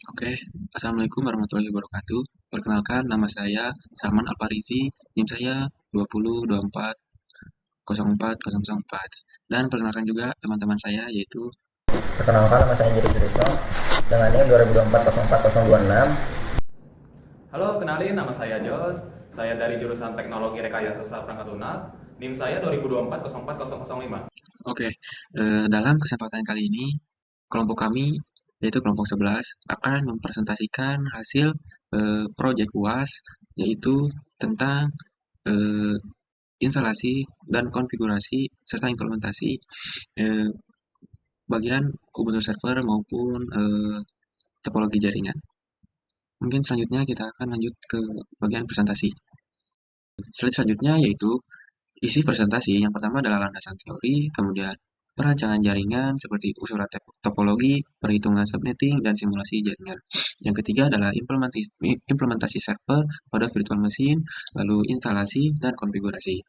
Oke, Assalamualaikum warahmatullahi wabarakatuh. Perkenalkan, nama saya Salman Alfarizi, NIM saya 20240404. Dan perkenalkan juga teman-teman saya yaitu. Perkenalkan, nama saya Jadi Surisno dengan NIM 2024-04-026. Halo, kenalin nama saya Jos. Saya dari jurusan Teknologi Rekayasa Perangkat Lunak. NIM saya 2024-04-005. Oke, dalam kesempatan kali ini, kelompok kami, yaitu kelompok 11, akan mempresentasikan hasil proyek UAS, yaitu tentang eh, instalasi dan konfigurasi serta implementasi eh, bagian Ubuntu Server maupun topologi jaringan. Mungkin selanjutnya kita akan lanjut ke bagian presentasi. Slide selanjutnya yaitu isi presentasi. Yang pertama adalah landasan teori, kemudian perancangan jaringan seperti usulan topologi, perhitungan subnetting, dan simulasi jaringan. Yang ketiga adalah implementasi server pada virtual machine, lalu instalasi dan konfigurasi.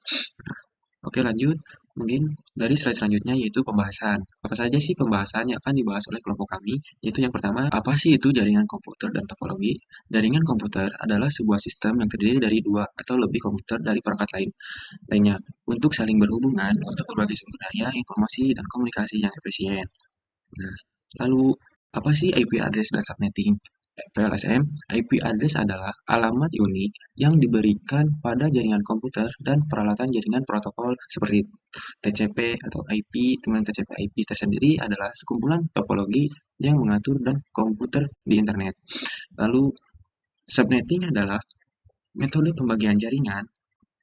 Oke, lanjut. Mungkin dari slide selanjutnya yaitu pembahasan. Apa saja sih pembahasan yang akan dibahas oleh kelompok kami? Yaitu yang pertama, apa sih itu jaringan komputer dan topologi? Jaringan komputer adalah sebuah sistem yang terdiri dari dua atau lebih komputer dari perangkat lainnya untuk saling berhubungan untuk berbagi sumber daya, informasi, dan komunikasi yang efisien. Nah, lalu apa sih IP address dan subnetting? VLSM, IP address adalah alamat unik yang diberikan pada jaringan komputer dan peralatan jaringan protokol seperti TCP atau IP. Dengan TCP IP tersendiri adalah sekumpulan topologi yang mengatur dan komputer di internet. Lalu subnetting adalah metode pembagian jaringan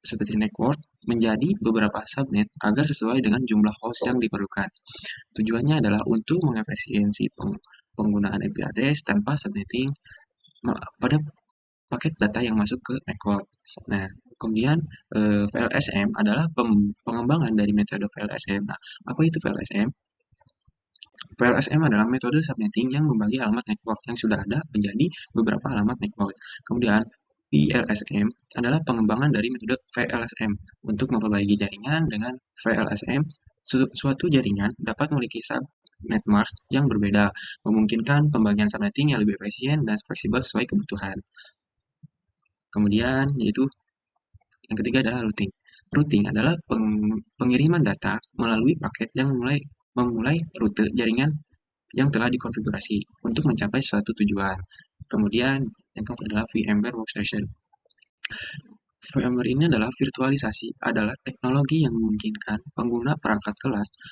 seperti network menjadi beberapa subnet agar sesuai dengan jumlah host yang diperlukan. Tujuannya adalah untuk mengefisiensi penggunaan IP address tanpa subnetting pada paket data yang masuk ke network. Nah, kemudian VLSM adalah pengembangan dari metode VLSM. Nah, apa itu VLSM? VLSM adalah metode subnetting yang membagi alamat network yang sudah ada menjadi beberapa alamat network. Kemudian VLSM adalah pengembangan dari metode VLSM untuk memperbaiki jaringan dengan VLSM. Suatu jaringan dapat memiliki subnet mask yang berbeda, memungkinkan pembagian subnetting yang lebih efisien dan fleksibel sesuai kebutuhan. Kemudian yaitu yang ketiga adalah routing. Routing adalah pengiriman data melalui paket yang memulai rute jaringan yang telah dikonfigurasi untuk mencapai suatu tujuan. Kemudian yang keempat adalah VMware Workstation. VMware ini adalah adalah teknologi yang memungkinkan pengguna perangkat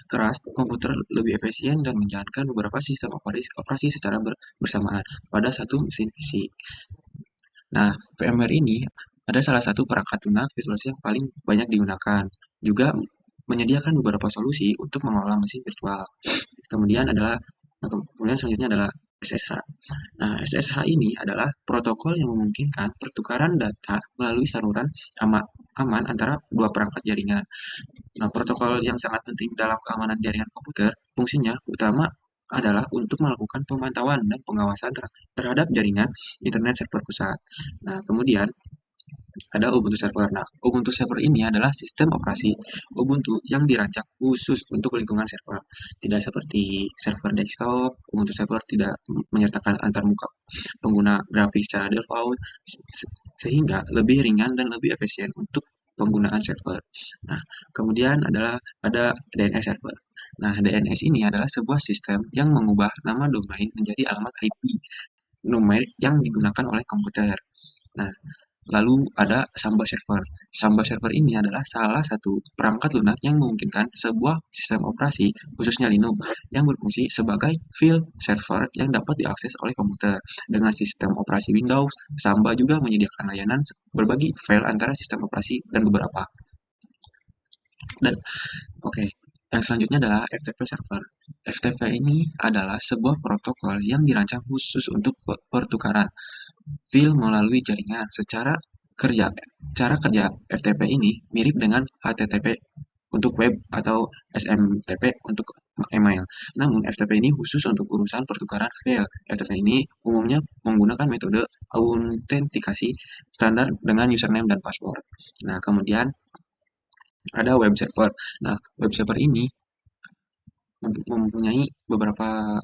keras komputer lebih efisien dan menjalankan beberapa sistem operasi secara bersamaan pada satu mesin fisik. Nah, VMware ini ada salah satu perangkat lunak virtualisasi yang paling banyak digunakan. Juga menyediakan beberapa solusi untuk mengelola mesin virtual. Kemudian selanjutnya adalah SSH. Nah, SSH ini adalah protokol yang memungkinkan pertukaran data melalui saluran aman antara dua perangkat jaringan. Nah, protokol yang sangat penting dalam keamanan jaringan komputer, fungsinya utama adalah untuk melakukan pemantauan dan pengawasan terhadap jaringan internet server pusat. Nah, kemudian ada Ubuntu Server. Nah, Ubuntu Server ini adalah sistem operasi Ubuntu yang dirancang khusus untuk lingkungan server. Tidak seperti server desktop, Ubuntu Server tidak menyertakan antarmuka pengguna grafis secara default, sehingga lebih ringan dan lebih efisien untuk penggunaan server. Nah, kemudian ada DNS server. Nah, DNS ini adalah sebuah sistem yang mengubah nama domain menjadi alamat IP numerik yang digunakan oleh komputer. Nah, lalu ada Samba Server. Samba Server ini adalah salah satu perangkat lunak yang memungkinkan sebuah sistem operasi, khususnya Linux, yang berfungsi sebagai file server yang dapat diakses oleh komputer. Dengan sistem operasi Windows, Samba juga menyediakan layanan berbagi file antara sistem operasi dan beberapa. Dan oke, yang selanjutnya adalah FTP server. FTP ini adalah sebuah protokol yang dirancang khusus untuk pertukaran file melalui jaringan. Cara kerja FTP ini mirip dengan HTTP untuk web atau SMTP untuk email. Namun FTP ini khusus untuk urusan pertukaran file. FTP ini umumnya menggunakan metode autentikasi standar dengan username dan password. Nah, kemudian ada web server. Nah, web server ini mempunyai beberapa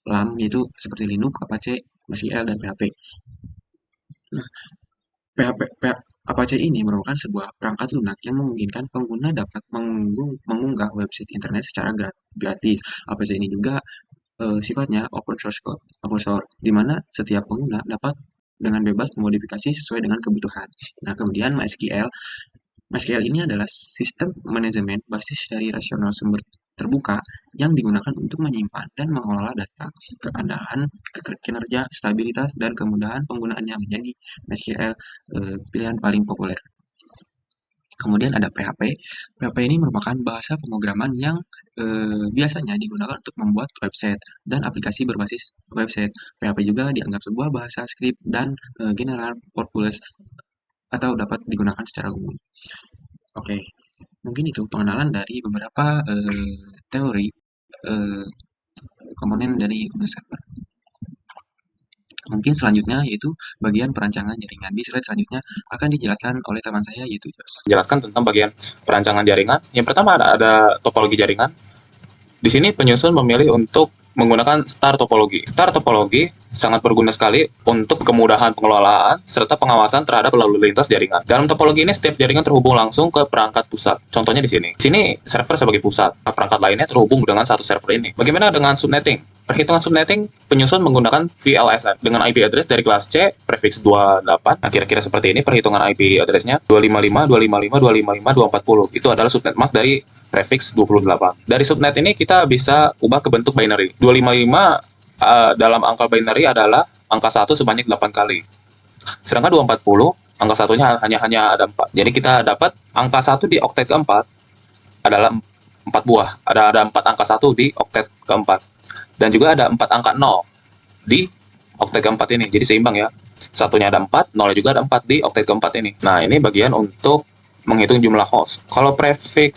LAM yaitu seperti Linux, Apache, MySQL, dan PHP. Nah, Apache ini merupakan sebuah perangkat lunak yang memungkinkan pengguna dapat mengunggah website internet secara gratis. Apache ini juga sifatnya open source, di mana setiap pengguna dapat dengan bebas memodifikasi sesuai dengan kebutuhan. Nah, kemudian MySQL ini adalah sistem manajemen basis dari rasional sumber terbuka yang digunakan untuk menyimpan dan mengelola data. Keandalan, kinerja, stabilitas, dan kemudahan penggunaannya menjadi MySQL pilihan paling populer. Kemudian ada PHP. PHP ini merupakan bahasa pemrograman yang biasanya digunakan untuk membuat website dan aplikasi berbasis website. PHP juga dianggap sebuah bahasa script dan general purpose atau dapat digunakan secara umum. Oke, mungkin itu pengenalan dari beberapa teori eh, komponen dari Windows Server. Mungkin selanjutnya yaitu bagian perancangan jaringan. Di slide selanjutnya akan dijelaskan oleh teman saya yaitu Jos. Jelaskan tentang bagian perancangan jaringan. Yang pertama ada topologi jaringan. Di sini penyusun memilih untuk menggunakan star topologi. Star topologi sangat berguna sekali untuk kemudahan pengelolaan serta pengawasan terhadap lalu lintas jaringan. Dalam topologi ini setiap jaringan terhubung langsung ke perangkat pusat. Contohnya di sini. Di sini server sebagai pusat. Perangkat lainnya terhubung dengan satu server ini. Bagaimana dengan subnetting? Perhitungan subnetting penyusun menggunakan VLSN dengan IP address dari kelas C, prefix 28. Nah, kira-kira seperti ini perhitungan IP address-nya 255, 255, 255, 240. Itu adalah subnet mask dari prefix 28. Dari subnet ini kita bisa ubah ke bentuk binary. 255 dalam angka binary adalah angka 1 sebanyak 8 kali. Sedangkan 240 angka satunya hanya ada 4. Jadi kita dapat angka 1 di oktet keempat adalah 4 buah. Ada 4 angka 1 di oktet keempat. Dan juga ada 4 angka 0 di oktet keempat ini. Jadi seimbang ya. Satunya ada 4, 0 juga ada 4 di oktet keempat ini. Nah, ini bagian untuk menghitung jumlah host. Kalau prefix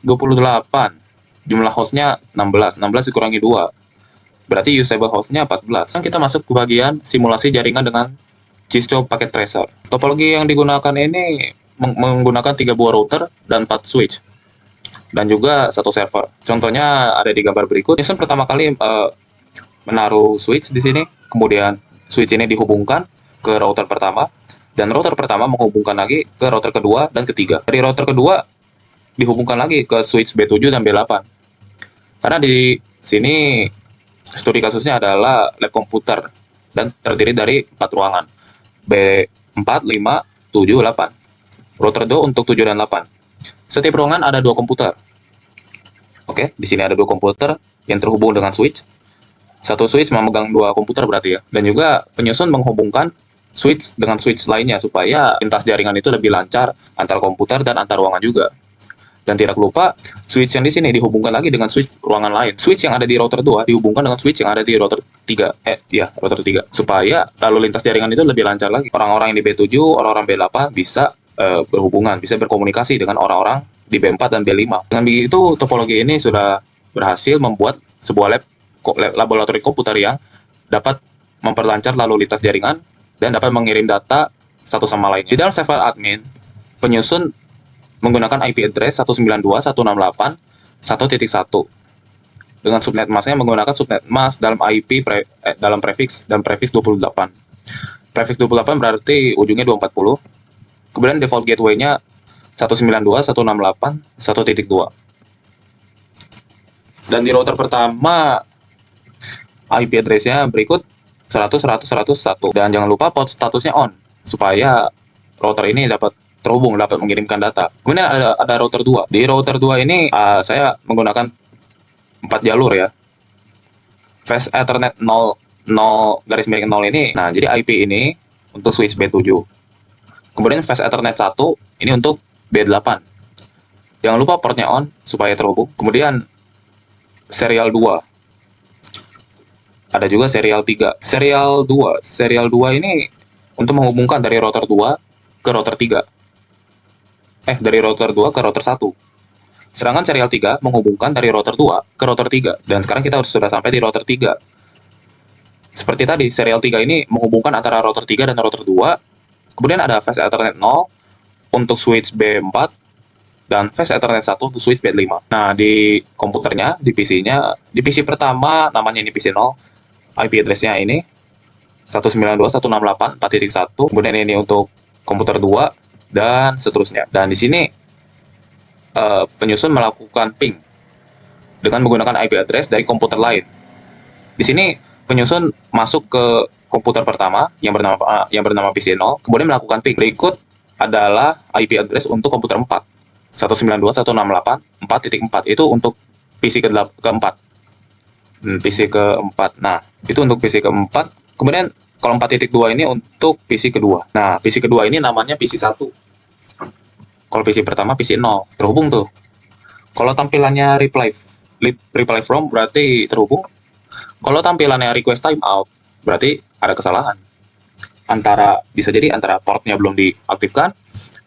28, jumlah hostnya 16. 16 dikurangi 2. Berarti usable hostnya 14. Sekarang kita masuk ke bagian simulasi jaringan dengan Cisco Packet Tracer. Topologi yang digunakan ini menggunakan 3 buah router dan 4 switch. Dan juga satu server. Contohnya ada di gambar berikut. Nixon pertama kali menaruh switch di sini, kemudian switch ini dihubungkan ke router pertama, dan router pertama menghubungkan lagi ke router kedua dan ketiga. Dari router kedua dihubungkan lagi ke switch B7 dan B8. Karena di sini studi kasusnya adalah lab komputer dan terdiri dari 4 ruangan. B4, 5, 7, 8. Router 2 untuk 7 dan 8. Setiap ruangan ada 2 komputer. Oke, di sini ada 2 komputer yang terhubung dengan switch. Satu switch memegang 2 komputer berarti ya. Dan juga penyusun menghubungkan switch dengan switch lainnya supaya lintas jaringan itu lebih lancar antar komputer dan antar ruangan juga. Dan tidak lupa, switch yang di sini dihubungkan lagi dengan switch ruangan lain. Switch yang ada di router 2 dihubungkan dengan switch yang ada di router 3. Router 3. Supaya lalu lintas jaringan itu lebih lancar lagi. Orang-orang yang di B7, orang-orang B8 bisa berhubungan, bisa berkomunikasi dengan orang-orang di B4 dan B5. Dengan begitu, topologi ini sudah berhasil membuat sebuah laboratorium komputer yang dapat memperlancar lalu lintas jaringan dan dapat mengirim data satu sama lainnya. Di dalam server admin, penyusun menggunakan IP address 192.168.1.1 dengan subnet masknya menggunakan subnet mask dalam dalam prefix dan prefix 28. Prefix 28 berarti ujungnya 240. Kemudian default gateway-nya 192.168.1.2. Dan di router pertama IP address-nya berikut 100.100.101. Dan jangan lupa port statusnya on supaya router ini dapat terhubung, dapat mengirimkan data. Kemudian ada router 2. Di router 2 ini saya menggunakan 4 jalur ya. Fast Ethernet 0 0 ini. Nah, jadi IP ini untuk switch B7. Kemudian Fast Ethernet 1 ini untuk B8. Jangan lupa portnya on supaya terhubung. Kemudian serial 2. Ada juga serial 3. Serial 2 ini untuk menghubungkan dari router 2 ke router 3. Dari router 2 ke router 1. Sedangkan serial 3 menghubungkan dari router 2 ke router 3. Dan sekarang kita sudah sampai di router 3. Seperti tadi, serial 3 ini menghubungkan antara router 3 dan router 2. Kemudian ada Fast Ethernet 0 untuk switch B4 dan Fast Ethernet 1 untuk switch B5. Nah, di komputernya, di PC-nya, di PC pertama namanya ini PC 0, IP address-nya ini. 192.168.4.1, kemudian ini untuk komputer 2 dan seterusnya. Dan di sini penyusun melakukan ping dengan menggunakan IP address dari komputer lain. Di sini penyusun masuk ke komputer pertama yang bernama PC0, kemudian melakukan ping. Berikut adalah IP address untuk komputer 4. 192.168.4.4 itu untuk PC keempat. PC keempat. Nah, itu untuk PC keempat. Kemudian kalau 4.2 ini untuk PC kedua. Nah, PC kedua ini namanya PC1. Kalau PC pertama PC0. Terhubung tuh. Kalau tampilannya reply from berarti terhubung. Kalau tampilannya request timeout berarti ada kesalahan. Bisa jadi antara portnya belum diaktifkan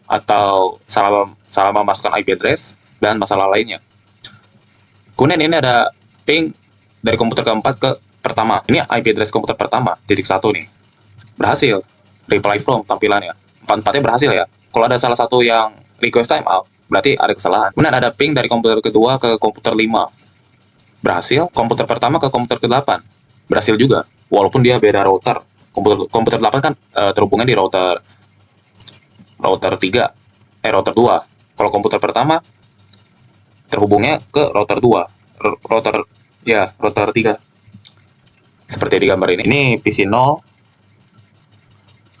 atau salah memasukkan IP address dan masalah lainnya. Kemudian ini ada ping dari komputer keempat ke pertama. Ini IP address komputer pertama, .1 nih. Berhasil. Reply from tampilannya. 4-4-nya berhasil ya. Kalau ada salah satu yang request timeout, berarti ada kesalahan. Kemudian ada ping dari komputer kedua ke komputer 5. Berhasil. Komputer pertama ke komputer ke-8. Berhasil juga. Walaupun dia beda router. Komputer 8 kan terhubungnya di router 3. Router 2. Kalau komputer pertama terhubungnya ke router 2. Router 3. Seperti di gambar ini. Ini PC 0,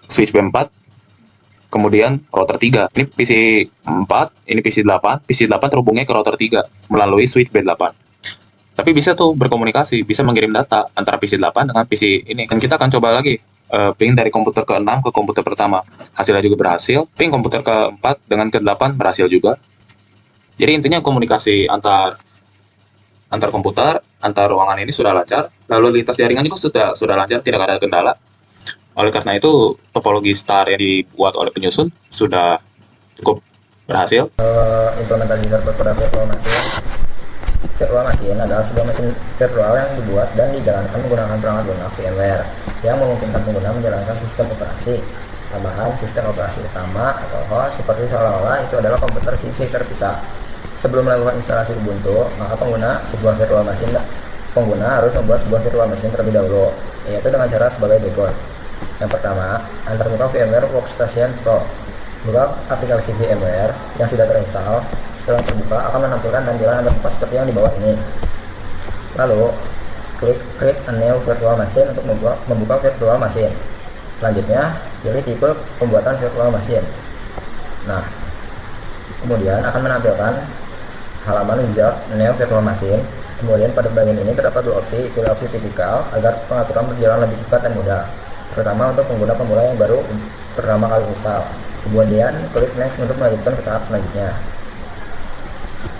switch B4, kemudian router 3. Ini PC 4, ini PC 8. PC 8 terhubungnya ke router 3 melalui switch B8. Tapi bisa tuh berkomunikasi, bisa mengirim data antara PC 8 dengan PC ini. Dan kita akan coba lagi ping dari komputer ke-6 ke komputer pertama. Hasilnya juga berhasil. Ping komputer ke-4 dengan ke-8 berhasil juga. Jadi intinya komunikasi antar komputer, antar ruangan ini sudah lancar. Lalu lintas jaringan juga sudah lancar, tidak ada kendala. Oleh karena itu, topologi star yang dibuat oleh penyusun sudah cukup berhasil. Implementasi server pada virtual machine. Virtual machine adalah sebuah mesin virtual yang dibuat dan dijalankan menggunakan perangkat lunak VMware yang memungkinkan pengguna menjalankan sistem operasi tambahan sistem operasi utama atau host seperti seolah-olah itu adalah komputer fisik terpisah. Sebelum melakukan instalasi Ubuntu, maka pengguna harus membuat sebuah virtual machine terlebih dahulu, yaitu dengan cara sebagai berikut. Yang pertama, antarmuka VMware Workstation Pro. Buka aplikasi VMware yang sudah terinstall. Setelah terbuka akan menampilkan tampilan interface seperti yang di bawah ini. Lalu, klik Create a New Virtual Machine untuk membuka virtual machine. Selanjutnya, pilih tipe pembuatan virtual machine. Nah, kemudian akan menampilkan halaman wizard New Virtual Machine. Kemudian pada bagian ini terdapat dua opsi, pilih opsi tipikal agar pengaturan berjalan lebih cepat dan mudah, terutama untuk pengguna pemula yang baru pertama kali install. Kemudian klik next untuk melanjutkan ke tahap selanjutnya.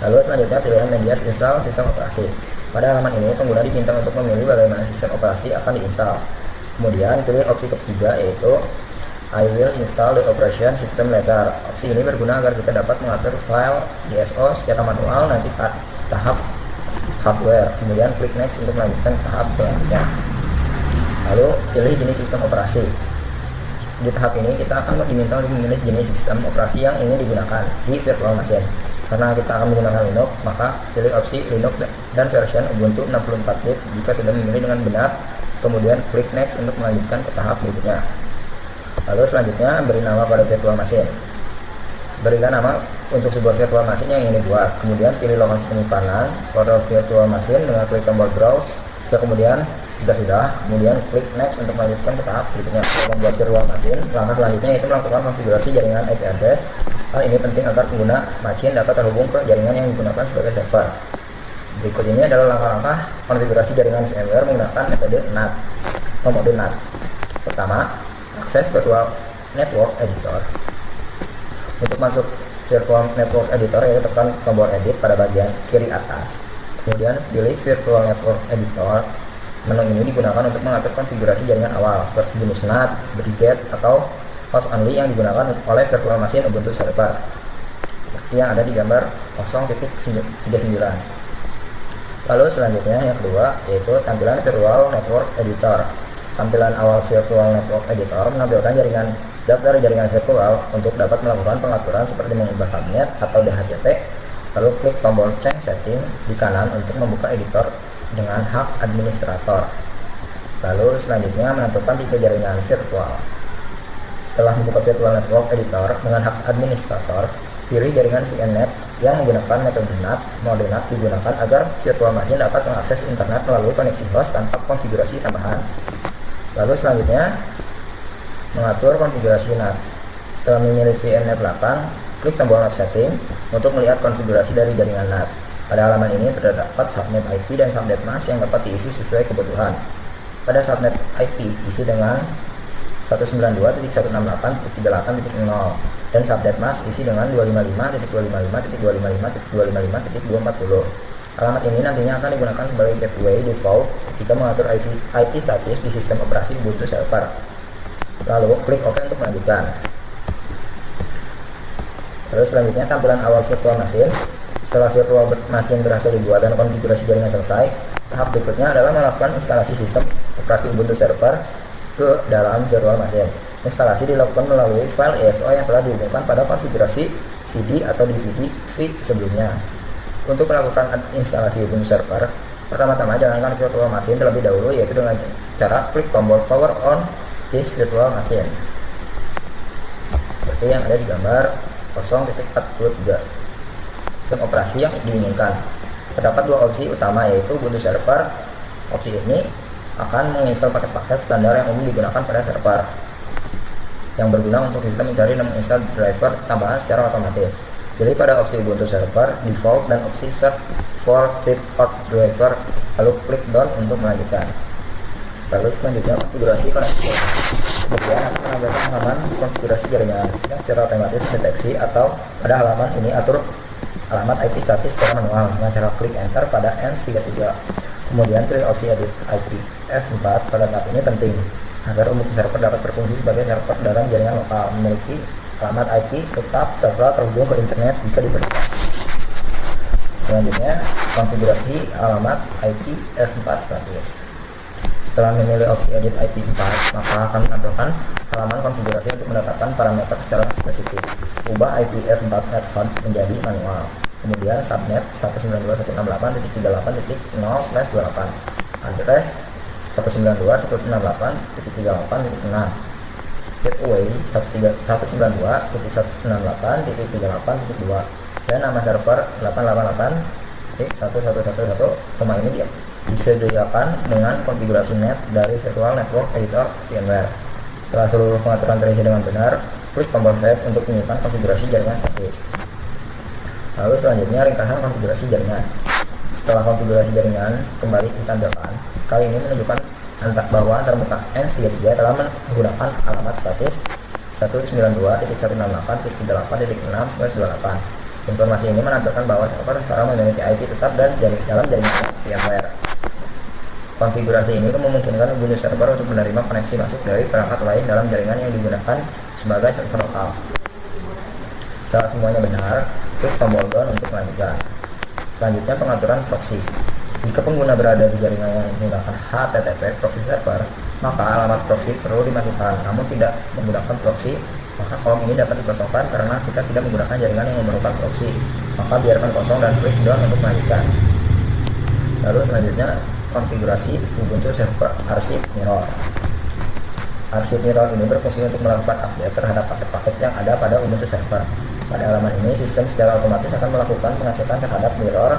Lalu selanjutnya pilihan media install sistem operasi. Pada halaman ini pengguna diminta untuk memilih bagaimana sistem operasi akan diinstal. Kemudian pilih opsi ketiga yaitu I will install the operation system later. Opsi ini berguna agar kita dapat mengatur file ISO secara manual nanti tahap hardware. Kemudian klik next untuk melanjutkan tahap selanjutnya. Lalu pilih jenis sistem operasi. Di tahap ini kita akan diminta untuk memilih jenis sistem operasi yang ingin digunakan di virtual machine. Karena kita akan menggunakan Linux, maka pilih opsi Linux dan version Ubuntu 64-bit jika sudah memilih dengan benar. Kemudian klik next untuk melanjutkan ke tahap berikutnya. Lalu selanjutnya beri nama pada virtual machine. Berikan nama untuk sebuah virtual machine yang ingin dibuat. Kemudian pilih lokasi penyimpanan pada virtual machine dengan klik tombol browse. Kemudian jika sudah, kemudian klik next untuk melanjutkan ke tahap berikutnya. Untuk membuat virtual machine, langkah selanjutnya yaitu melakukan konfigurasi jaringan IP address. Hal ini penting agar pengguna machine dapat terhubung ke jaringan yang digunakan sebagai server. Berikut ini adalah langkah-langkah konfigurasi jaringan VMware menggunakan metode NAT. Mode NAT. Pertama, akses Virtual Network Editor. Untuk masuk Virtual Network Editor, yaitu tekan tombol edit pada bagian kiri atas. Kemudian pilih Virtual Network Editor. Menu ini digunakan untuk mengatur konfigurasi jaringan awal seperti jenis NAT, Brigade, atau host only yang digunakan oleh virtual machine Ubuntu server seperti yang ada di gambar 0.39. Lalu selanjutnya yang kedua yaitu tampilan Virtual Network Editor. Tampilan awal Virtual Network Editor menampilkan daftar jaringan virtual untuk dapat melakukan pengaturan seperti mengubah subnet atau DHCP. Lalu klik tombol Change Setting di kanan untuk membuka editor dengan hak administrator. Lalu selanjutnya menentukan tipe jaringan virtual. Setelah membuka virtual network editor dengan hak administrator, pilih jaringan VNet yang menggunakan metode NAT. Mode NAT digunakan agar virtual machine dapat mengakses internet melalui koneksi host tanpa konfigurasi tambahan. Lalu selanjutnya mengatur konfigurasi NAT. Setelah memilih VNet 8, klik tombol NAT setting untuk melihat konfigurasi dari jaringan NAT. Pada halaman ini terdapat subnet IP dan subnet mask yang dapat diisi sesuai kebutuhan. Pada subnet IP isi dengan 192.168.38.0 dan subnet mask isi dengan 255.255.255.255.240. Alamat ini nantinya akan digunakan sebagai gateway default jika mengatur IP statis di sistem operasi Ubuntu server. Lalu klik OK untuk melanjutkan. Lalu selanjutnya tampilan awal virtual machine. Setelah virtual machine berhasil dibuat dan konfigurasi jaringan selesai, tahap berikutnya adalah melakukan instalasi sistem operasi Ubuntu server ke dalam virtual machine. Instalasi dilakukan melalui file ISO yang telah dihubungkan pada konfigurasi CD atau DVD sebelumnya. Untuk melakukan instalasi Ubuntu server, pertama-tama jalankan virtual machine terlebih dahulu, yaitu dengan cara klik tombol power on this virtual machine seperti yang ada di gambar 0.43. Sistem operasi yang diinginkan. Terdapat dua opsi utama, yaitu Ubuntu server. Opsi ini akan menginstal paket-paket standar yang umum digunakan pada server, yang berguna untuk sistem mencari dan menginstal driver tambahan secara otomatis. Pilih pada opsi Ubuntu server default dan opsi search for third-party driver, lalu klik done untuk melanjutkan. Lalu selanjutnya konfigurasi koneksi. Kemudian akan menambahkan halaman konfigurasi jaringan yang secara otomatis deteksi, atau pada halaman ini atur alamat IP statis secara manual dengan cara klik enter pada N33. Kemudian pilih opsi edit IP F4. Pada tahap ini penting agar Ubuntu server dapat berfungsi sebagai server dalam jaringan lokal, memiliki alamat IP tetap server terhubung ke internet jika diperlukan. Selanjutnya konfigurasi alamat IP F4 statis. Setelah memilih opsi edit IP 4, maka akan menampilkan halaman konfigurasi untuk menetapkan parameter secara spesifik. Ubah IP F4 method menjadi manual. Kemudian subnet 192.168.38.0/28, address 192.168.38.6, gateway 192.168.38.2, dan nama server 888.1111. Semua ini dia disediakan dengan konfigurasi net dari Virtual Network Editor VMware. Setelah seluruh pengaturan terisi dengan benar, klik tombol save untuk menyimpan konfigurasi jaringan statis. Lalu selanjutnya ringkasan konfigurasi jaringan. Setelah konfigurasi jaringan kembali ditampilkan, kali ini menunjukkan bahwa antarmuka N33 telah menggunakan alamat statis 192.168.38.6/28. Informasi ini menampilkan bahwa server sekarang memiliki IP tetap dan dalam jaringan VMware. Konfigurasi ini memungkinkan Ubuntu server untuk menerima koneksi masuk dari perangkat lain dalam jaringan yang digunakan sebagai server lokal. Setelah semuanya benar, klik tombol done untuk melanjutkan. Selanjutnya pengaturan proxy. Jika pengguna berada di jaringan yang menggunakan HTTP proxy server, maka alamat proxy perlu dimasukkan. Namun tidak menggunakan proxy, maka kolom ini dapat dikosongkan karena kita tidak menggunakan jaringan yang memerlukan proxy. Maka biarkan kosong dan klik done untuk melanjutkan. Lalu selanjutnya konfigurasi Ubuntu server arsip mirror. Arsip mirror ini berfungsi untuk melakukan update terhadap paket-paket yang ada pada Ubuntu server. Pada halaman ini, sistem secara otomatis akan melakukan pengecekan terhadap mirror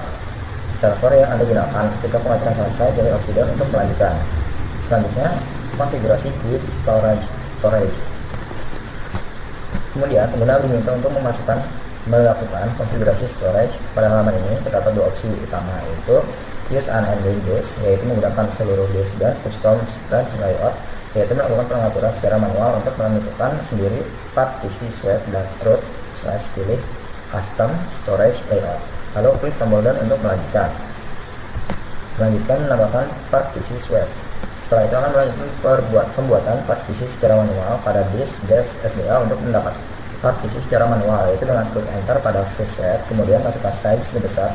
server yang Anda gunakan. Ketika pengecekan selesai, pilih opsi done untuk melanjutkan. Selanjutnya, konfigurasi quit storage. Kemudian, pengguna diminta untuk melakukan konfigurasi storage. Pada halaman ini terdapat dua opsi utama, yaitu use unending disk, yaitu menggunakan seluruh disk, dan custom spread layout, yaitu melakukan pengaturan secara manual untuk menentukan sendiri partisi swap dan root / pilih custom storage layout. Lalu klik tombol done untuk melanjutkan. Selanjutnya menambahkan partisi swap. Setelah itu akan melanjutkan pembuatan partisi secara manual pada disk dev SDA untuk mendapat partisi secara manual, yaitu dengan klik enter pada free swap, kemudian masukkan size sebesar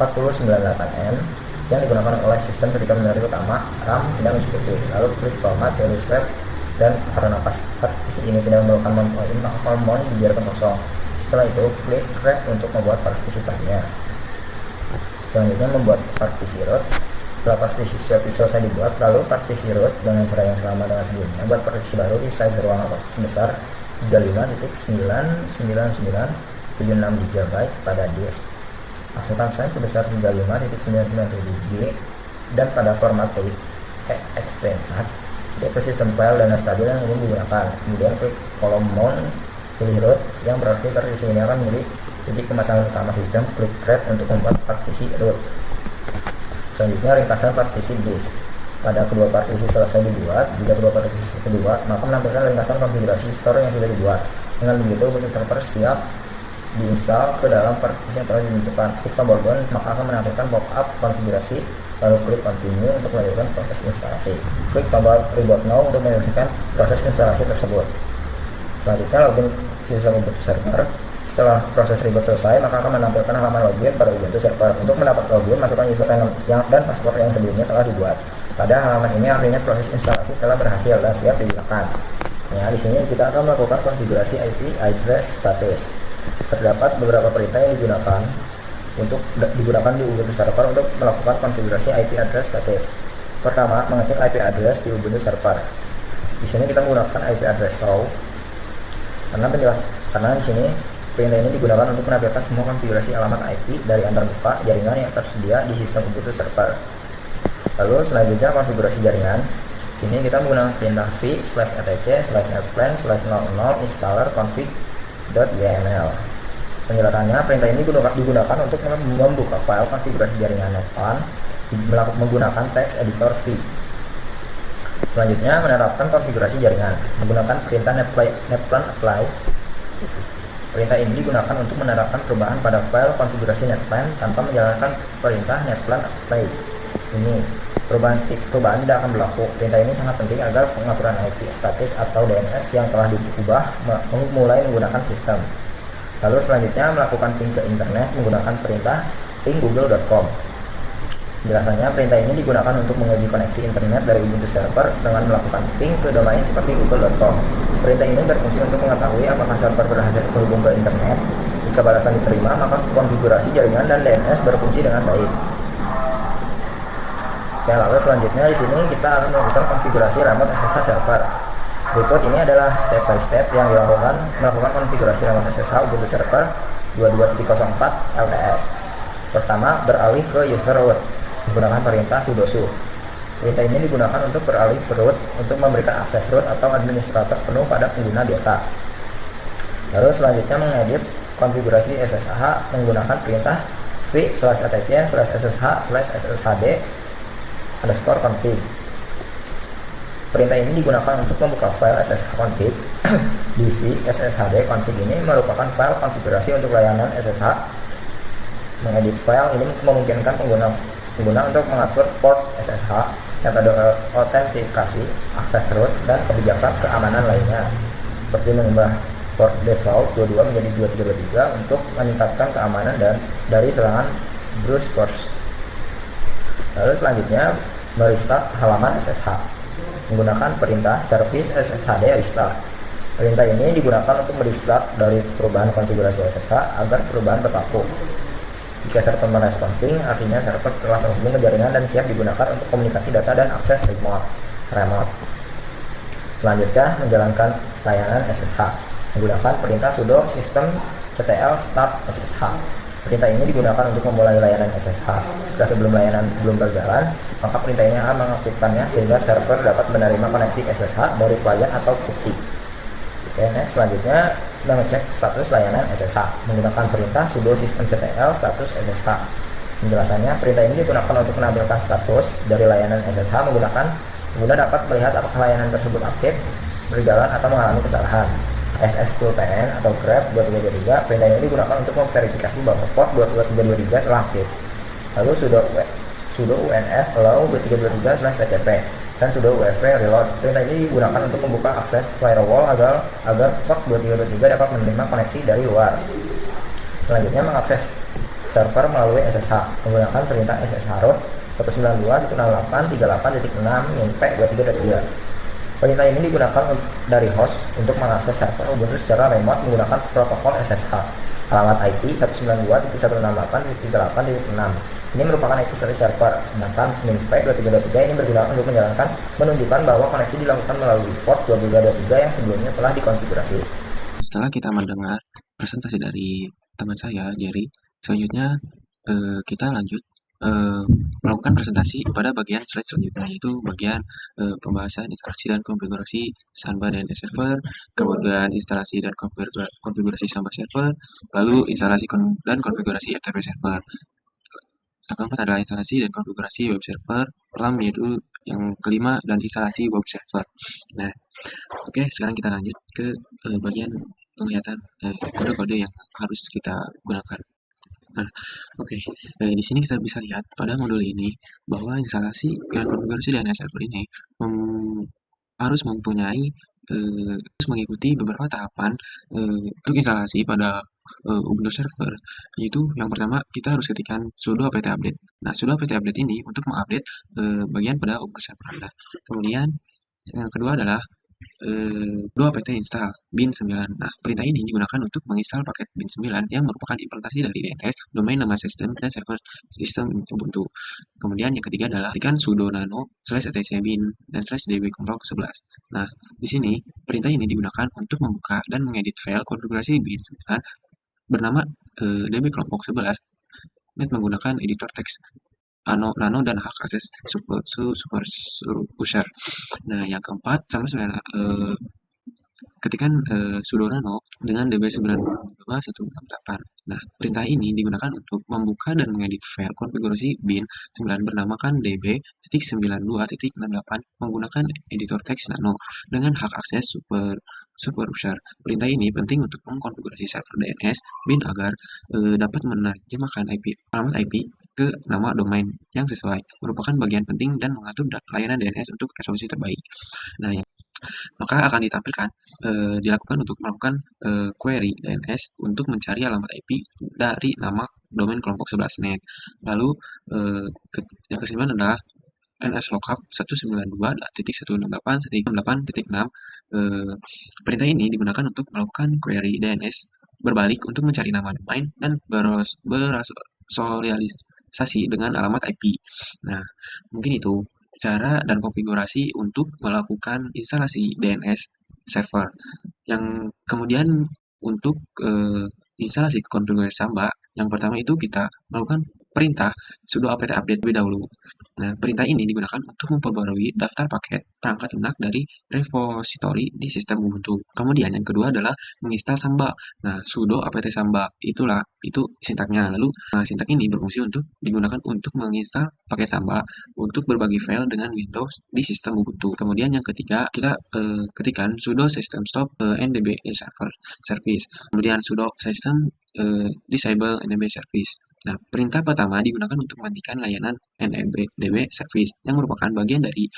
4098 M yang digunakan oleh sistem ketika memori utama RAM tidak mencukupi. Lalu klik format value swap, dan karena partisi ini tidak memerlukan mempoint, maka format dibiarkan kosong. Setelah itu klik create untuk membuat partisipasinya. Selanjutnya membuat partisi root. Setelah partisi selesai dibuat, lalu partisi root dengan cara yang sama dengan sebelumnya. Buat partisi baru di size ruang sebesar 35.99976 GB pada disk. Masukkan size sebesar 35.999 dan pada format ext4, yaitu sistem file dana stabil yang ingin digunakan. Kemudian klik kolom mount, pilih root, yang berarti partisi ini akan menjadi titik pemasangan utama sistem. Klik create untuk membuat partisi root. Selanjutnya ringkasan partisi disk. Pada kedua partisi selesai dibuat, jika kedua partisi kedua, maka menampilkan ringkasan konfigurasi store yang sudah dibuat. Dengan begitu, Ubuntu Server siap diinstal ke dalam partisi yang telah ditentukan. Klik tombol done, maka akan menampilkan pop-up konfigurasi, lalu klik continue untuk melanjutkan proses instalasi. Klik tombol reboot now untuk menyelesaikan proses instalasi tersebut. Selanjutnya login sistem Ubuntu Server. Setelah proses reboot selesai, maka akan menampilkan halaman login pada Ubuntu Server. Untuk mendapat login, masukkan username dan password yang sebelumnya telah dibuat. Pada halaman ini artinya proses instalasi telah berhasil dan siap digunakan. Ya, di sini kita akan melakukan konfigurasi IP address status. Terdapat beberapa perintah yang digunakan di Ubuntu Server untuk melakukan konfigurasi IP address status. Pertama, mengecek IP address di Ubuntu Server. Di sini kita menggunakan IP address show karena di sini perintah ini digunakan untuk menampilkan semua konfigurasi alamat IP dari antarmuka jaringan yang tersedia di sistem Ubuntu Server. Lalu selanjutnya konfigurasi jaringan. Sini kita menggunakan perintah v/etc/netplan/00 installer config.yml. Penjelasannya, perintah ini digunakan untuk membuka file konfigurasi jaringan netplan menggunakan text editor v. Selanjutnya menerapkan konfigurasi jaringan menggunakan perintah netplan apply. Perintah ini digunakan untuk menerapkan perubahan pada file konfigurasi netplan tanpa menjalankan perintah netplan apply. Ini perubahan tidak akan berlaku. Perintah ini sangat penting agar pengaturan IP status atau DNS yang telah diubah mulai menggunakan sistem. Lalu selanjutnya melakukan ping ke internet menggunakan perintah ping google.com. Penjelasannya, perintah ini digunakan untuk menguji koneksi internet dari Ubuntu Server dengan melakukan ping ke domain seperti google.com. Perintah ini berfungsi untuk mengetahui apakah server berhasil terhubung ke internet. Jika balasan diterima, maka konfigurasi jaringan dan DNS berfungsi dengan baik. Oke, lalu selanjutnya di sini kita akan melakukan konfigurasi remote SSH server. Berikut ini adalah step by step yang dilakukan melakukan konfigurasi remote SSH Ubuntu Server 22.04 LTS. Pertama, beralih ke user root menggunakan perintah sudo su. Perintah ini digunakan untuk beralih ke root untuk memberikan akses root atau administrator penuh pada pengguna biasa. Lalu selanjutnya mengedit konfigurasi SSH menggunakan perintah v/etc/ssh/sshd_config. Perintah ini digunakan untuk membuka file SSH config. Di v/sshd_config ini merupakan file konfigurasi untuk layanan SSH. Mengedit file ini memungkinkan pengguna untuk mengatur port SSH, metode autentikasi, akses root, dan kebijakan keamanan lainnya, seperti mengubah port default 22 menjadi 2323 untuk meningkatkan keamanan dari serangan brute force. Lalu selanjutnya merestart halaman SSH menggunakan perintah service sshd restart. Perintah ini digunakan untuk merestart dari perubahan konfigurasi SSH agar perubahan berlaku. Jika server merespon ping, artinya server telah terhubung ke jaringan dan siap digunakan untuk komunikasi data dan akses remote. Selanjutnya menjalankan layanan SSH menggunakan perintah sudo systemctl start SSH. Perintah ini digunakan untuk memulai layanan SSH. Jika sebelum layanan belum berjalan, maka perintah ini akan mengaktifkannya sehingga server dapat menerima koneksi SSH dari klien atau bukti. Oke, next, selanjutnya mengecek status layanan SSH menggunakan perintah sudo systemctl status SSH. Penjelasannya, perintah ini digunakan untuk menampilkan status dari layanan SSH menggunakan pengguna dapat melihat apakah layanan tersebut aktif, berjalan, atau mengalami kesalahan. SS2PN atau grep 2323, perintah ini digunakan untuk memverifikasi bahwa port 22323 telah aktif. Lalu sudo unf allow 2323/tcp dan sudo ufv reload. Perintah ini digunakan untuk membuka akses firewall agar port 2323 dapat menerima koneksi dari luar. Selanjutnya mengakses server melalui SSH menggunakan perintah SSH root 192.168.38.6-2323. Perintah ini digunakan dari host untuk mengakses server Ubuntu secara remote menggunakan protokol SSH. alamat IP 192.168.8.6. Ini merupakan IP server, sedangkan MIMP 2323 ini berguna untuk menunjukkan bahwa koneksi dilakukan melalui port 2223 yang sebelumnya telah dikonfigurasi. Setelah kita mendengar presentasi dari teman saya, Jerry, selanjutnya kita lanjut melakukan presentasi pada bagian slide selanjutnya, yaitu bagian pembahasan instalasi dan konfigurasi Samba DNS Server, kemudian instalasi dan konfigurasi Samba Server, lalu instalasi dan konfigurasi FTP Server. Yang keempat adalah instalasi dan konfigurasi web server, yaitu yang kelima dan instalasi web server. Nah, oke, sekarang kita lanjut ke bagian penglihatan kode-kode yang harus kita gunakan. Nah, oke, di sini kita bisa lihat pada modul ini bahwa instalasi dan konfigurasi DNS server ini harus mempunyai harus mengikuti beberapa tahapan untuk instalasi pada Ubuntu server, yaitu yang pertama kita harus ketikkan sudo apt update. Nah, sudo apt update ini untuk mengupdate bagian pada Ubuntu server Anda. Kemudian yang kedua adalah sudo apt install bin 9. Nah, perintah ini digunakan untuk menginstal paket bin 9 yang merupakan implementasi dari DNS, domain nama sistem, dan server sistem Ubuntu. Kemudian yang ketiga adalah ketikkan sudo nano /etc bin dan /db comprog 11. Nah, di sini perintah ini digunakan untuk membuka dan mengedit file konfigurasi bin 9 bernama db kelompok 11 menggunakan editor teks nano dan hak akses super user. Nah, yang keempat sama sebenarnya ketikan sudo nano dengan db92168. Nah, perintah ini digunakan untuk membuka dan mengedit file konfigurasi bin 9 bernamakan db.92.68 menggunakan editor teks nano dengan hak akses super user. Perintah ini penting untuk mengkonfigurasi server DNS bin agar dapat menerjemahkan alamat IP ke nama domain yang sesuai, merupakan bagian penting dan mengatur layanan DNS untuk resolusi terbaik. Nah, maka akan dilakukan untuk melakukan query DNS untuk mencari alamat IP dari nama domain kelompok 11 net. Lalu yang kesembilan adalah nslookup 192.168.6. Perintah ini digunakan untuk melakukan query DNS berbalik untuk mencari nama domain dan berasosialisasi dengan alamat IP. Nah, mungkin itu cara dan konfigurasi untuk melakukan instalasi DNS server. Yang kemudian untuk instalasi konfigurasi Samba, yang pertama itu kita melakukan perintah sudo apt update terlebih dahulu. Nah, perintah ini digunakan untuk memperbarui daftar paket perangkat lunak dari repository di sistem Ubuntu. Kemudian yang kedua adalah menginstal Samba. Nah, sudo apt Samba itu sintaknya. Lalu sintak ini berfungsi untuk digunakan untuk menginstal paket Samba untuk berbagi file dengan Windows di sistem Ubuntu. Kemudian yang ketiga kita ketikkan sudo system stop ndb server service. Kemudian sudo system disable NDB service. Nah, perintah pertama digunakan untuk menghentikan layanan NDB service yang merupakan bagian dari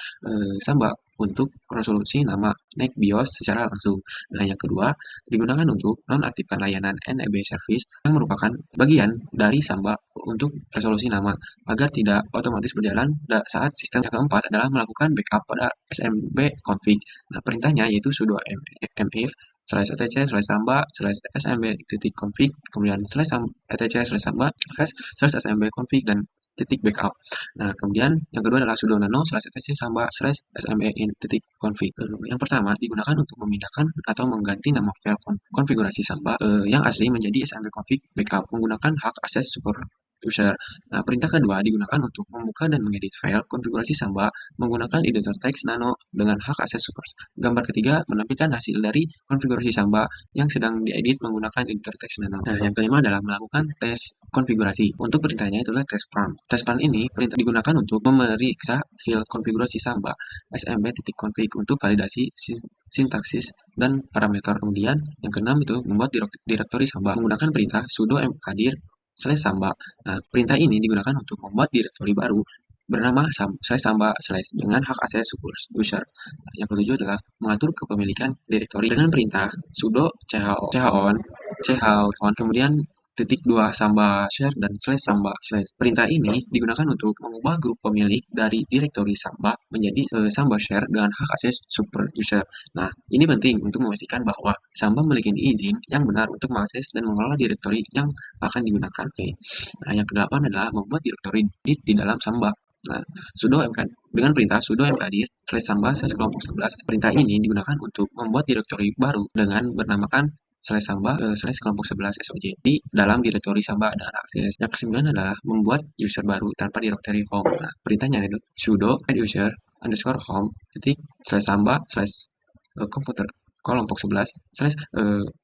Samba untuk resolusi nama NAC BIOS secara langsung. Nah, yang kedua digunakan untuk nonaktifkan layanan NDB service yang merupakan bagian dari Samba untuk resolusi nama agar tidak otomatis berjalan saat sistem. Yang keempat adalah melakukan backup pada SMB config. Nah, perintahnya yaitu sudo mif /etc/samba/smb.config, kemudian /etc/samba/smb.config dan .backup. Nah, kemudian yang kedua adalah sudo nano /etc/samba/smb.config. Yang pertama digunakan untuk memindahkan atau mengganti nama file konfigurasi Samba yang asli menjadi smb.config backup menggunakan hak akses super user. Nah, perintah kedua digunakan untuk membuka dan mengedit file konfigurasi Samba menggunakan editor teks nano dengan hak akses super. Gambar ketiga menampilkan hasil dari konfigurasi Samba yang sedang diedit menggunakan editor teks nano. Nah, yang kelima adalah melakukan tes konfigurasi. Untuk perintahnya itulah test prompt. Test prompt ini perintah digunakan untuk memeriksa file konfigurasi Samba smb.config untuk validasi sintaksis dan parameter. Kemudian yang keenam itu membuat direktori Samba menggunakan perintah sudo mkdir /samba. Nah, perintah ini digunakan untuk membuat direktori baru bernama /samba/ dengan hak akses super user. Nah, yang ketujuh adalah mengatur kepemilikan direktori dengan perintah sudo chown kemudian 2 samba share dan slash samba slash. Perintah ini digunakan untuk mengubah grup pemilik dari direktori samba menjadi samba share dengan hak akses super user. Nah, ini penting untuk memastikan bahwa samba memiliki izin yang benar untuk mengakses dan mengelola direktori yang akan digunakan. Oke. Nah, yang kedelapan adalah membuat direktori di dalam samba. Nah, sudo mk dengan perintah sudo mkdir slash samba slash kelompok 11. Perintah ini digunakan untuk membuat direktori baru dengan bernamakan slash samba slash kelompok 11 SOJ di dalam direktori samba dan akses. Yang kesembilan adalah membuat user baru tanpa direktori home. Nah, perintahnya itu sudo add user underscore home titik slash samba slash komputer kelompok 11 slash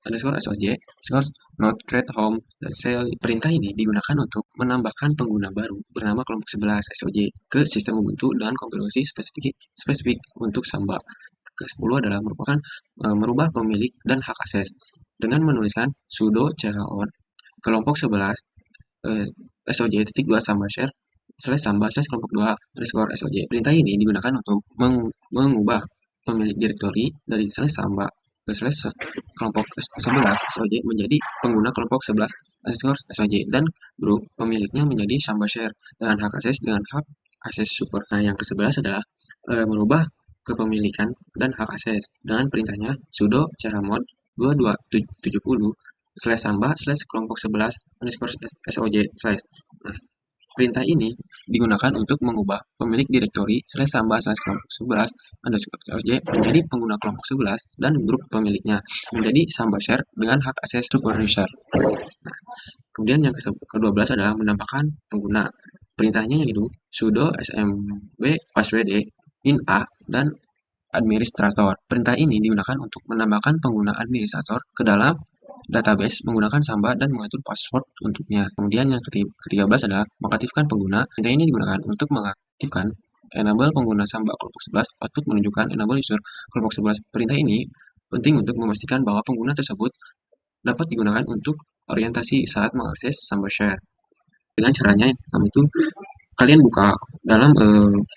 underscore SOJ slash not create home dan sel. Perintah ini digunakan untuk menambahkan pengguna baru bernama kelompok 11 SOJ ke sistem Ubuntu dengan konfigurasi spesifik untuk samba. Ke-10 adalah merupakan merubah pemilik dan hak akses dengan menuliskan sudo chown kelompok 11 SOJ titik 2 samba share slash samba slash kelompok 2 underscore SOJ. Perintah ini digunakan untuk mengubah pemilik direktori dari slash samba ke slash kelompok 11 SOJ menjadi pengguna kelompok 11 underscore SOJ dan grup pemiliknya menjadi samba share dengan hak akses super. Nah, yang ke-11 adalah merubah kepemilikan dan hak akses dengan perintahnya sudo chmod 2270 slash samba slash kelompok 11 underscore SOJ slash. Nah, perintah ini digunakan untuk mengubah pemilik direktori slash samba slash kelompok 11 underscore SOJ menjadi pengguna kelompok 11 dan grup pemiliknya menjadi samba share dengan hak akses super user. Nah, kemudian yang ke-12 adalah menambahkan pengguna. Perintahnya yaitu sudo smb passwd min a dan administrator. Perintah ini digunakan untuk menambahkan pengguna administrator ke dalam database menggunakan samba dan mengatur password untuknya. Kemudian yang ke-13 adalah mengaktifkan pengguna. Perintah ini digunakan untuk mengaktifkan enable pengguna samba kelompok 11 output menunjukkan enable user kelompok 11. Perintah ini penting untuk memastikan bahwa pengguna tersebut dapat digunakan untuk orientasi saat mengakses samba share. Dengan caranya itu kalian buka dalam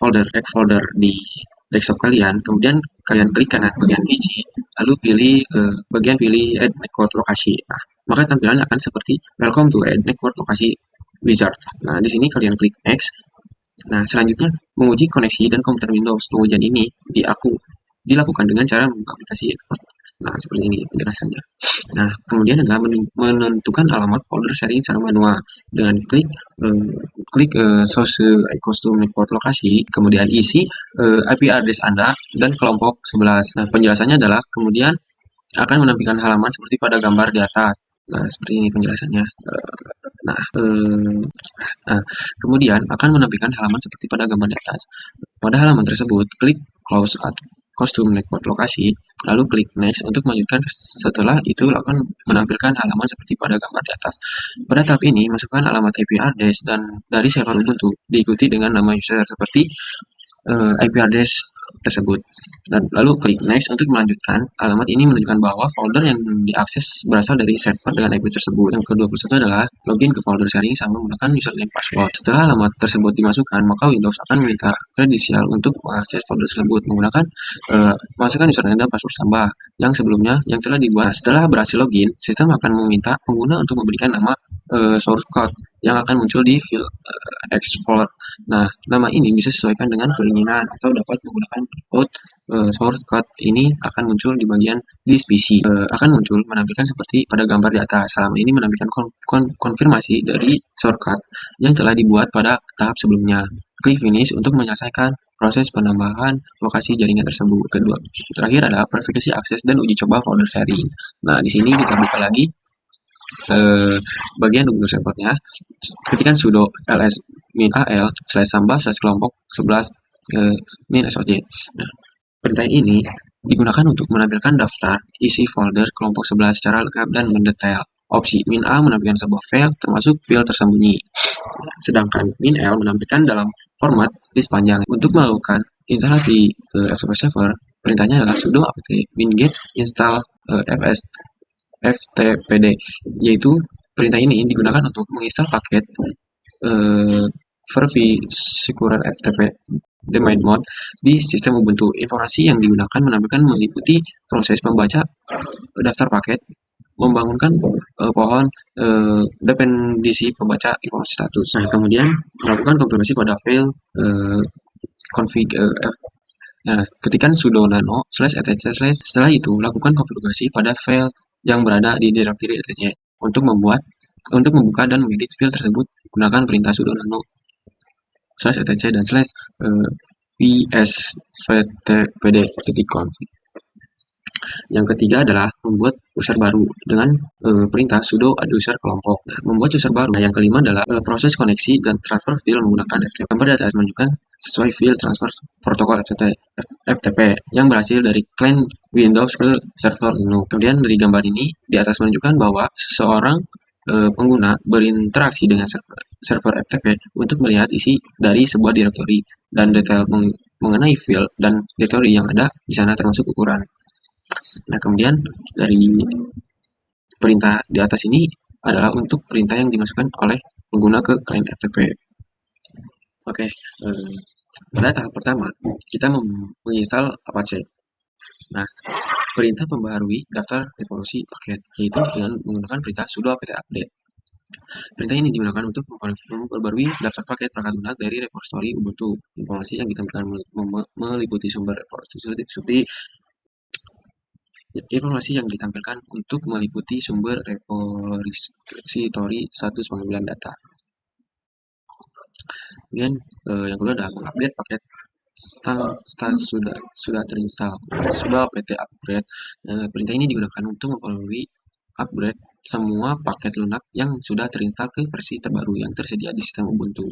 folder di desktop kalian, kemudian kalian klik kanan bagian PC, lalu pilih add network lokasi. Nah, maka tampilannya akan seperti welcome to add network lokasi wizard. Nah, di sini kalian klik next. Nah, selanjutnya menguji koneksi dan komputer Windows. Pengujian ini dilakukan dengan cara membuka aplikasi. Nah, seperti ini penjelasannya. Nah, kemudian adalah menentukan alamat folder sharing secara manual dengan klik source custom network lokasi, kemudian isi IP address Anda dan kelompok 11. Nah, penjelasannya adalah kemudian akan menampilkan halaman seperti pada gambar di atas. Nah, seperti ini penjelasannya. Kemudian akan menampilkan halaman seperti pada gambar di atas. Pada halaman tersebut, klik close custom network lokasi, lalu klik next untuk melanjutkan. Setelah itu akan menampilkan halaman seperti pada gambar di atas. Pada tahap ini, masukkan alamat IP address dan dari server Ubuntu, diikuti dengan nama user seperti IP address tersebut. Dan lalu klik next untuk melanjutkan. Alamat ini menunjukkan bahwa folder yang diakses berasal dari server dengan IP tersebut. Yang ke-21 adalah login ke folder sharing sama menggunakan username password. Setelah alamat tersebut dimasukkan, maka Windows akan meminta kredensial untuk mengakses folder tersebut menggunakan masukkan username dan password samba yang sebelumnya yang telah dibuat. Setelah berhasil login, sistem akan meminta pengguna untuk memberikan nama source code yang akan muncul di file Explorer. Nah, nama ini bisa disesuaikan dengan keinginan atau dapat menggunakan code source code ini akan muncul di bagian disk PC. Akan muncul menampilkan seperti pada gambar di atas. Halaman ini menampilkan konfirmasi dari shortcut yang telah dibuat pada tahap sebelumnya. Klik finish untuk menyelesaikan proses penambahan lokasi jaringan tersebut. Kedua, terakhir adalah verifikasi akses dan uji coba folder sharing. Nah, di sini kita buka lagi bagian Ubuntu servernya, ketikkan sudo ls min al slash samba slash kelompok 11 min SOJ. Nah, perintah ini digunakan untuk menampilkan daftar isi folder kelompok 11 secara lengkap dan mendetail. Opsi min a menampilkan sebuah file termasuk file tersembunyi, sedangkan min l menampilkan dalam format list panjang. Untuk melakukan instalasi FTP server, perintahnya adalah sudo apt min-get install ftpd, yaitu perintah ini digunakan untuk menginstal paket Vervi-Secure FTP Daemon Mode di sistem Ubuntu. Informasi yang digunakan menampilkan meliputi proses membaca daftar paket, membangunkan pohon dependensi pembaca informasi status. Nah, kemudian melakukan konfigurasi pada file config Nah, ketikkan sudo nano /etc/ setelah itu lakukan konfigurasi pada file yang berada di directory etc. Untuk membuka dan mengedit file tersebut gunakan perintah sudo nano /etc dan /vsvtpd.config. Yang ketiga adalah membuat user baru dengan perintah sudo add user kelompok. Nah, membuat user baru. Nah, yang kelima adalah proses koneksi dan transfer file menggunakan FTP. Gambar data menunjukkan sesuai file transfer protokol FTP yang berhasil dari client Windows ke server Linux. Kemudian dari gambar ini di atas menunjukkan bahwa seseorang pengguna berinteraksi dengan server FTP untuk melihat isi dari sebuah directory dan detail mengenai file dan directory yang ada di sana termasuk ukuran. Nah, kemudian dari perintah di atas ini adalah untuk perintah yang dimasukkan oleh pengguna ke klien FTP. Oke, pada tahap pertama kita menginstal Apache. Nah, perintah membaharui daftar revolusi paket yaitu dengan menggunakan perintah sudo apt update. Perintah ini digunakan untuk memperbarui daftar paket perangkat lunak dari repository Ubuntu. Informasi yang ditampilkan meliputi sumber repository informasi yang ditampilkan untuk meliputi sumber repository status pengambilan data. Kemudian yang kedua adalah mengupdate paket sudah terinstall. Sudo apt upgrade. Perintah ini digunakan untuk memperbarui upgrade semua paket lunak yang sudah terinstall ke versi terbaru yang tersedia di sistem Ubuntu.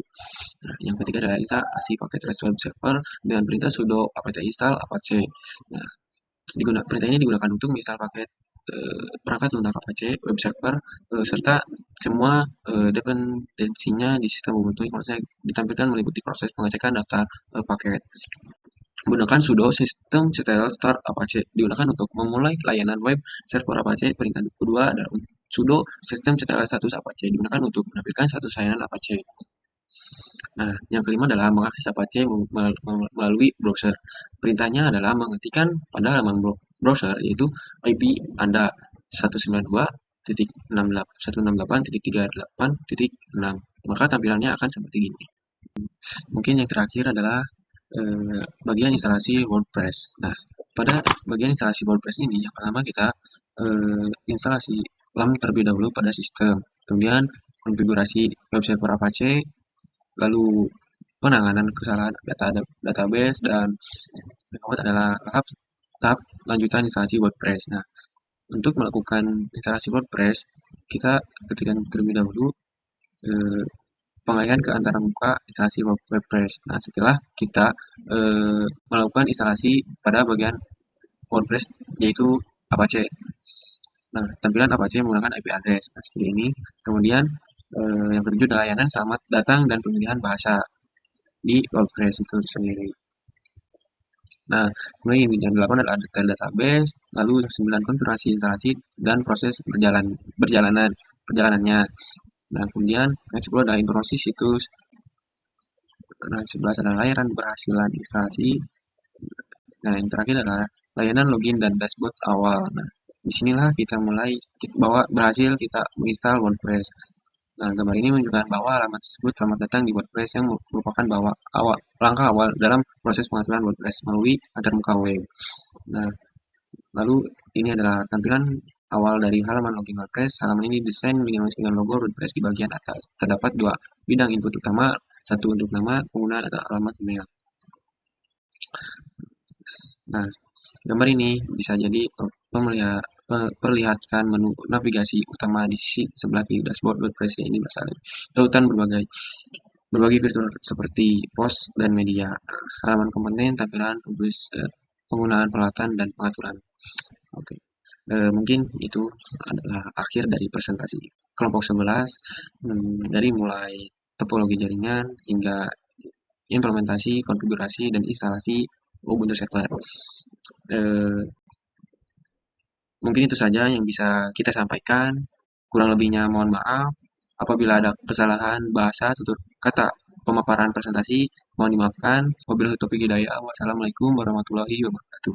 Nah, yang ketiga adalah instalasi paket REST web server dengan perintah sudo apt install apache. Nah, perintah ini digunakan untuk menginstal paket perangkat lunak Apache web server serta semua dependensinya di sistem Ubuntu. Informasi ditampilkan meliputi proses pengecekan daftar paket. Menggunakan sudo systemctl start Apache digunakan untuk memulai layanan web server Apache. Perintah kedua adalah sudo systemctl status Apache digunakan untuk menampilkan status layanan Apache. Nah, yang kelima adalah mengakses Apache melalui browser. Perintahnya adalah mengetikkan pada halaman browser yaitu IP Anda 192.168.38.6. Maka tampilannya akan seperti ini. Mungkin yang terakhir adalah bagian instalasi WordPress. Nah, pada bagian instalasi WordPress ini yang pertama kita instalasi LAM terlebih dahulu pada sistem. Kemudian konfigurasi web server Apache, lalu penanganan kesalahan database, dan yang keempat adalah tahap lanjutan instalasi WordPress. Nah, untuk melakukan instalasi WordPress, kita ketikkan terlebih dahulu pengalihan ke antara muka instalasi WordPress. Nah, setelah kita melakukan instalasi pada bagian WordPress yaitu Apache. Nah, tampilan Apache menggunakan IP address. Nah, seperti ini. Kemudian yang ketujuh adalah layanan selamat datang dan pemilihan bahasa di WordPress itu sendiri. Nah, kemudian yang 8 adalah detail database, lalu yang 9 konfigurasi instalasi dan proses perjalanannya. Nah, kemudian yang 10 adalah informasi situs. Nah, 11 adalah layanan berhasilan instalasi. Nah, yang terakhir adalah layanan login dan dashboard awal. Nah, disinilah kita mulai bahwa berhasil kita menginstal WordPress. Nah, gambar ini menunjukkan bahwa halaman tersebut selamat datang di WordPress yang merupakan langkah awal dalam proses pengaturan WordPress melalui antarmuka web. Nah, lalu ini adalah tampilan awal dari halaman login WordPress. Halaman ini desain minimalis dengan logo WordPress di bagian atas. Terdapat dua bidang input utama, satu untuk nama pengguna atau alamat email. Nah, gambar ini bisa jadi perlihatkan menu navigasi utama di sisi sebelah kiri dashboard WordPress yang ini berasal tautan berbagai fitur seperti post dan media, halaman komponen, tampilan, penggunaan peralatan dan pengaturan. Oke. Mungkin itu adalah akhir dari presentasi kelompok 11 dari mulai topologi jaringan hingga implementasi, konfigurasi, dan instalasi Ubuntu Server. Mungkin itu saja yang bisa kita sampaikan. Kurang lebihnya mohon maaf. Apabila ada kesalahan bahasa, tutur kata, pemaparan presentasi, mohon dimaafkan. Wabillahi taufiq hidayah. Wassalamualaikum warahmatullahi wabarakatuh.